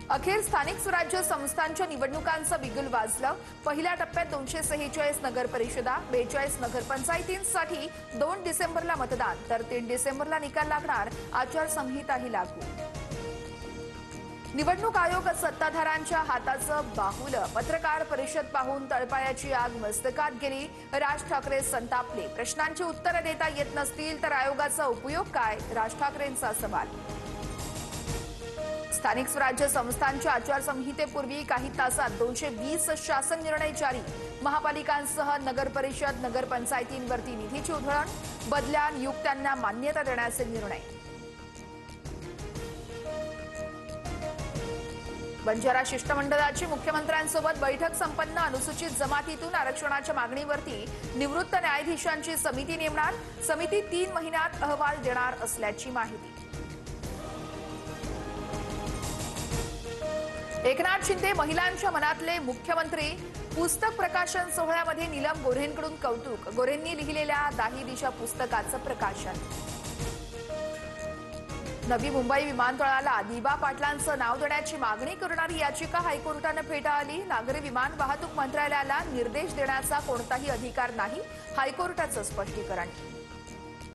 अखेर स्थानिक स्वराज्य संस्थांच्या निवडणुकांचं बिगुल वाजलं। पहिल्या टप्प्यात 246 नगर परिषदा, 42 नगरपंचायतींसाठी 2 डिसेंबरला मतदान, तर 3 डिसेंबरला निकाल लागणार। आचारसंहिताही लागू। निवडणूक आयोग सत्ताधाऱ्यांच्या हाताचं बाहुलं। पत्रकार परिषद पाहून तळपायाची आग मस्तकात गेली। राज ठाकरे संतापले। प्रश्नांची उत्तरं देता येत नसतील तर आयोगाचा उपयोग काय? राज ठाकरेंचा सवाल। स्थानिक स्वराज्य संस्थांच्या आचारसंहितेपूर्वी काही तासात 220 शासन निर्णय जारी। महापालिकांसह नगरपरिषद, नगरपंचायतींवरती निधीची उधळण, बदल्या नियुक्त्यांना मान्यता देण्याचे निर्णय। बंजारा शिष्टमंडळाची मुख्यमंत्र्यांसोबत बैठक संपन्न। अनुसूचित जमातीतून आरक्षणाच्या मागणीवरती निवृत्त न्यायाधीशांची समिती नेमणार। समिती 3 महिन्यात अहवाल देणार असल्याची माहिती। एकनाथ शिंदे महिलांच्या मनातले मुख्यमंत्री। पुस्तक प्रकाशन सोहळ्यामध्ये नीलम गोऱ्हेंकडून कौतुक। गोऱ्हेंनी लिहिलेल्या दाही दिशा पुस्तकाचं प्रकाशन। नवी मुंबई विमानतळाला दिबा पाटलांचं नाव देण्याची मागणी करणारी याचिका हायकोर्टानं फेटाळली। नागरी विमान वाहतूक मंत्रालयाला निर्देश देण्याचा कोणताही अधिकार नाही, हायकोर्टाचं स्पष्टीकरण।